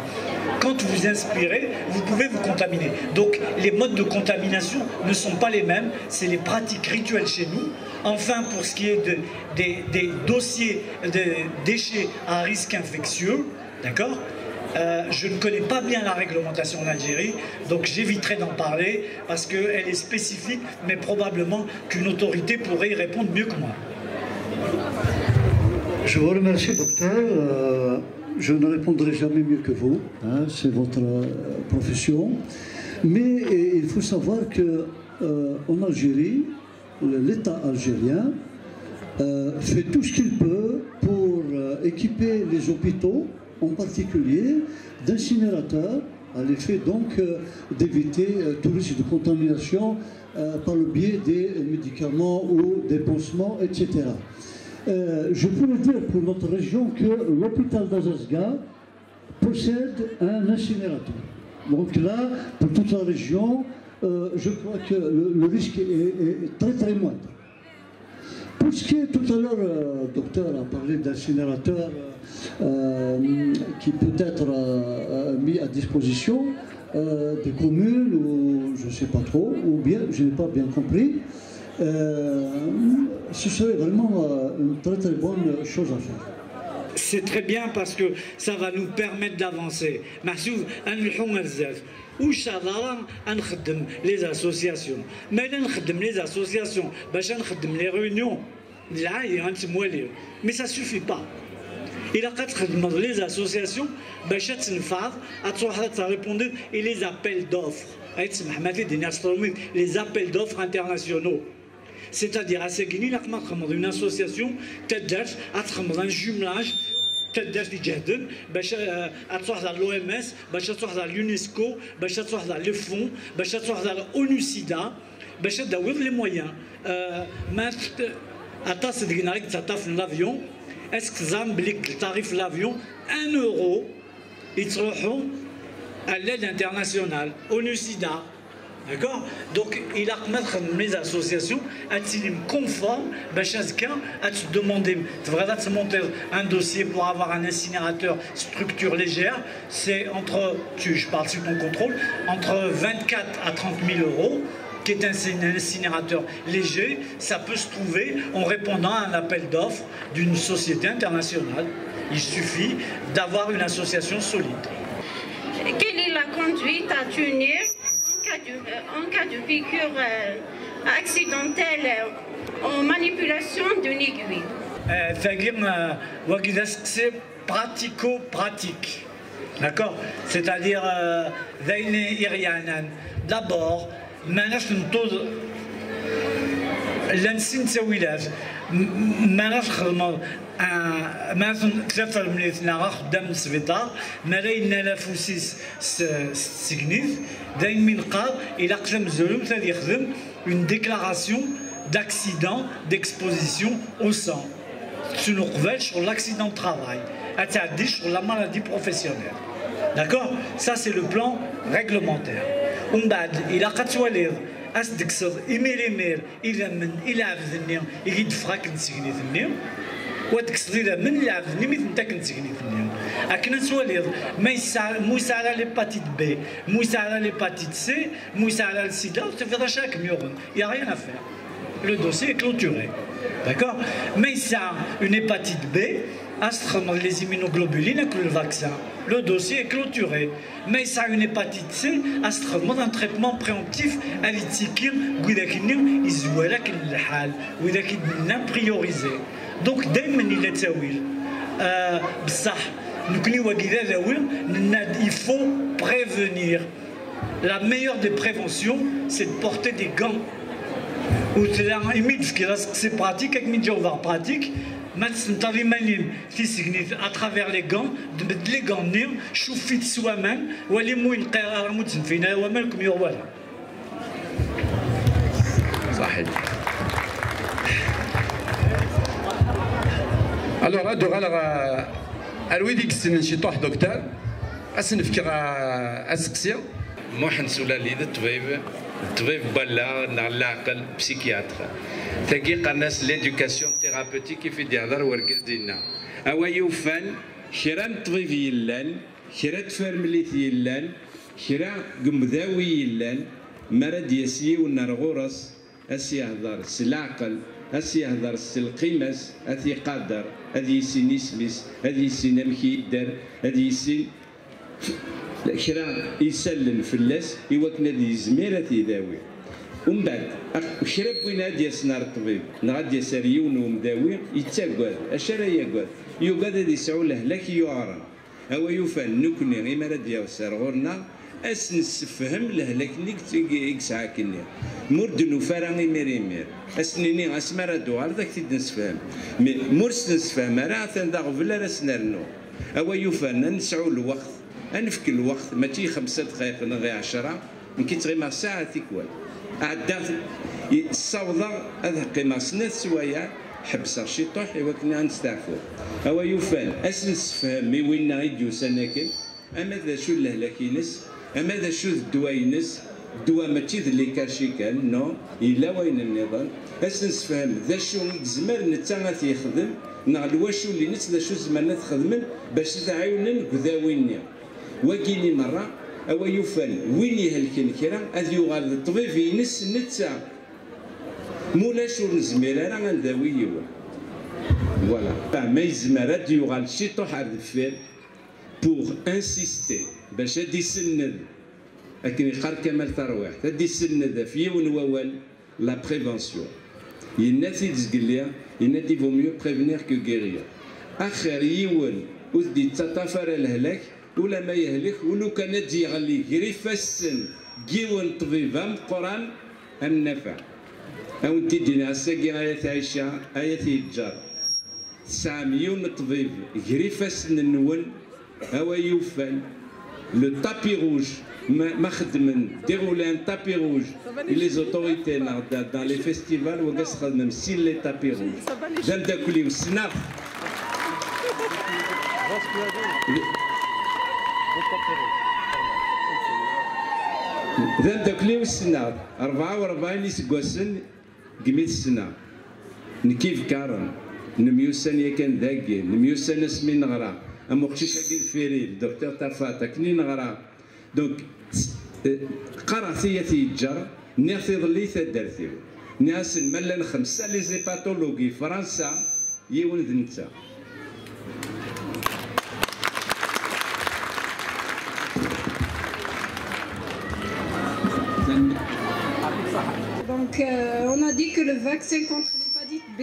Quand vous inspirez, vous pouvez vous contaminer. Donc les modes de contamination ne sont pas les mêmes, c'est les pratiques rituelles chez nous. Enfin, pour ce qui est des dossiers de déchets à risque infectieux, d'accord ? Je ne connais pas bien la réglementation en Algérie, donc j'éviterai d'en parler parce qu'elle est spécifique, mais probablement qu'une autorité pourrait y répondre mieux que moi. Je vous remercie, docteur. Je ne répondrai jamais mieux que vous, hein, c'est votre profession. Mais il faut savoir qu'en Algérie, l'État algérien fait tout ce qu'il peut pour équiper les hôpitaux, en particulier d'incinérateurs, à l'effet donc d'éviter tout risque de contamination par le biais des médicaments ou des pansements, etc. Je pourrais dire pour notre région que l'hôpital d'Azazga possède un incinérateur. Donc là, pour toute la région, je crois que le risque est très très moindre. Pour ce qui est, tout à l'heure, docteur a parlé d'incinérateurs qui peut être mis à disposition des communes ou je ne sais pas trop, ou bien, je n'ai pas bien compris. Ce serait vraiment une très très bonne chose à faire. C'est très bien parce que ça va nous permettre d'avancer. واش هضره نخدم لي زاسوسياسيون مالا نخدم لي زاسوسياسيون باش نخدم لي ريونيون العاليه غنتمواليو مي سا سوفي با الا كتخدم لي زاسوسياسيون باش تنفعض تروح تريبوندي اي لي زابيل دوفر les appels d'offres internationaux. C'est-à-dire à Seguini, une association, un jumelage, l'OMS, l'UNESCO, le fonds, l'ONU-SIDA, les moyens. L'avion, est-ce que le tarif de l'avion, 1 euro, ils seront à l'aide internationale, ONU-SIDA. D'accord? Donc, il a mettre les associations à être conformes, à te demander, de monter un dossier pour avoir un incinérateur structure légère, c'est entre, je parle sous ton contrôle, entre 24 à 30 000 euros, qui est un incinérateur léger, ça peut se trouver en répondant à un appel d'offres d'une société internationale. Il suffit d'avoir une association solide. Quelle est la conduite à tenir en cas de piqûre accidentelle en manipulation d'une aiguille? C'est pratico-pratique. D'accord? C'est-à-dire, d'abord, ماناش نطوز لا نسين نسوي لاش ماناش خدمة ماناش كثر من الاثناء خدام السبيطار ما راينا لا فوسيس سيغنيف دايما من قال إلا قسم الزلوم ثاني يخدم une déclaration d'accident d'exposition au sang شنو قبل sur l'accident de travail أتعدي sur la maladie professionnelle. D'accord? Ça c'est le plan réglementaire. ومن بعد إلا قد تولي أصدقصد إمير إلا من إلا عبدني يجي دفراك نسيني ثني وتقصد إلا من إلا عبدني مثل نتا كنسيني ثني أكن تولي ما يسعى مو يسعى على ليباتيت بي مو يسعى على ليباتيت سي مو يسعى على السيدا وتفضل chaque mieux il y a rien à faire le dossier est clôturé d'accord mais يسعى une hépatite B les immunoglobulines avec le vaccin. Le dossier est clôturé. Mais ça a une hépatite C, astronomie un traitement préemptif à l'itiquir, Guidakinim, Izuelak el Hal, Guidakinim priorisé. Donc, dès que il est tawil, il faut prévenir. La meilleure des préventions, c'est de porter des gants. C'est pratique, avec Midjovar pratique. À travers les gants, de mettre les gants nir, choufit soi-même, ou aller mouiller un ramout fina, ou même comme il voilà. Alors, الويديك نشي طوح دكتور أسنفكر أسقسيا ما حنسولا لي الطبيب بلا العقل بسيكياتر تاكي الناس ليدوكاسيون ثيرابوتيك كيف يدير وركز دينا أوا يوفان شرا الطبيب يلان شرا تفرمليت يلان شرا قمذاوي يلان مرض يسي ونرغورس أسي يهضر العقل أسي يهضر القيمس أثي قادر هذه يسين يسمس هذه يسين أمكي يدار هذه يسين كرا يسلم فلاس يوكنا دي زميرة يداوي ومن بعد كرا بوينا ديالسنا الطبيب نغادي يساريون ومداوي يتاقاد اشرا يقاد يقاد هذه يسعو لهلاك يعرن هو يفان نكني غير مراد يوسر غورنا أس نسفهم لهلاك نيك يكسعا كني مرد نفرغي مير أسنيني أسمر دوار ذاك تيد نسفهم مرس نسفهم راه ثان غفلا راس نرنو هو يفان نسعو الوقت أنفك الوقت ماشي 5 دقائق غير 10 يمكن تغيما ساعة تيكوال عدا الصوضة هذا قيمة سنة سوايع حبس شي طوح يوكنا نستعفو هو يفان أس نسفهم مي وين غيديو سناكل أما ذا شو لهلاكينس أما ذا شو الدواينس الدواء ماشي اللي كاشي كان نو إلا وين النظام أس نسفهم ذا شو زمر نتا يخدم نغ الواشو اللي نس ذا شو زمرنا تخدمن باش تعاونن كذاويني وكيني مرة أو يفان وين يهلكن كرا هذ يغال الطبيب ينس نتا مولاش ونزمير راه غنداوي يوا فوالا ما يزمر هاد يغال شي طوح على الدفير بوغ انسيستي باش هادي يسند لكن يقار كمال ترويح هادي يسند في يون ووال لا بريفونسيون يناتي تزقليا يناتي فو ميو بريفينير كو غيرير اخر يون ودي تطافر الهلاك ولا ما يهلك ولو كان تجي يغلي غير فاسن جيون طبيبة مقران النفع أو تدينا ساقي آية عيشة آية الجار 9 مليون طبيب غريفاس النون هوا يوفان لو تابي روج ما خدمن dérouler un tapis rouge et les autorités dans les festivals وقاس خدمن سين لي تابي روج دام داكلي والسناف دام داكلي والسناف 44 يسقوسن قميت السنة نكيف كارن نميوسن يكن ذاكي نميوسن اسمي نغرا أما قشيش أكيد فيريل دكتور تفاتا كني نغرا دونك قرا ثياتي الجر نيرثي ظلي ثدرتيو ناس ملان 5 لي زيباتولوجي فرنسا يون ذنتا Donc, on a dit que le vaccin contre l'hépatite B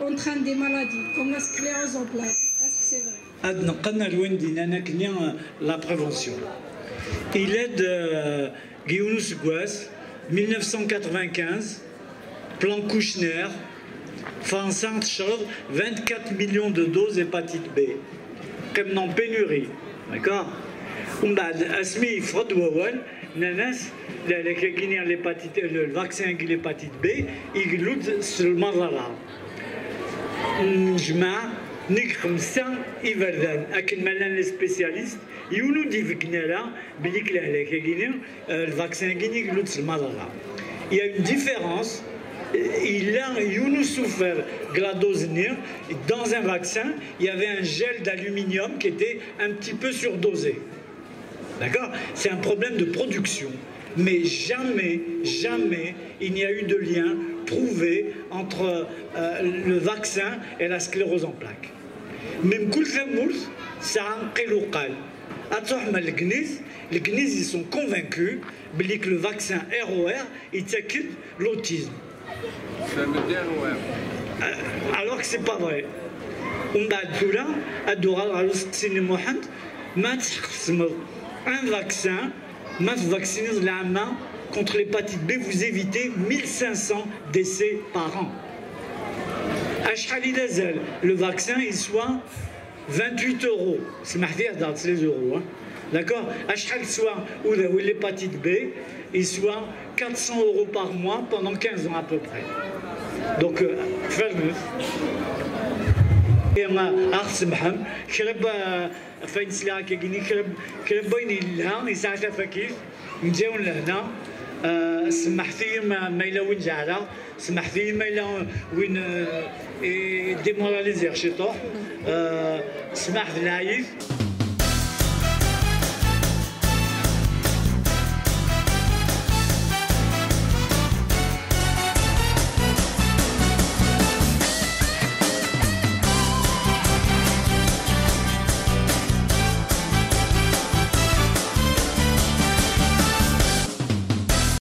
entraîne des maladies comme la sclérose en plaques. Est-ce que c'est vrai? La prévention. Il est de Guillaume Gouas, 1995, plan Kouchner, France 24 millions de doses d'hépatite B, comme en pénurie. D'accord? Asmi Frod Wawal, Nanas, le vaccin de l'hépatite B, il lutte sur le malala. نيك 5 إبردان أكن مالان السبيسياليست يونو ديفكنالا بليك لهلاك كينيا الفاكسين كينيا لوتس المالارا. Il y a une différence. Il a Younou souffert gladosnir. Dans un vaccin, il y avait un gel d'aluminium qui était un petit peu surdosé. D'accord? C'est un problème de production. Mais jamais, jamais, il n'y a eu de lien prouvé entre le vaccin et la sclérose en plaques. Même Koulfamours, ça a un prélocal. Les Gnis, ils sont convaincus que le vaccin ROR, il t'acquitte l'autisme. Alors que c'est pas vrai. On a un vaccin, la main contre l'hépatite B, vous évitez 1500 décès par an. Le vaccin, il soit 28 €. C'est les euros. Hein. D'accord? Ou l'hépatite B, il soit 400 € par mois pendant 15 ans à peu près. Donc, ferme. فاين سلاح كيجيني كلب بيني لها يساعد فكيف نجاون لهنا سمحتي ما إلا وين جعلها سمحتي ما إلا وين ديموراليزير شي طوح سمحت العيف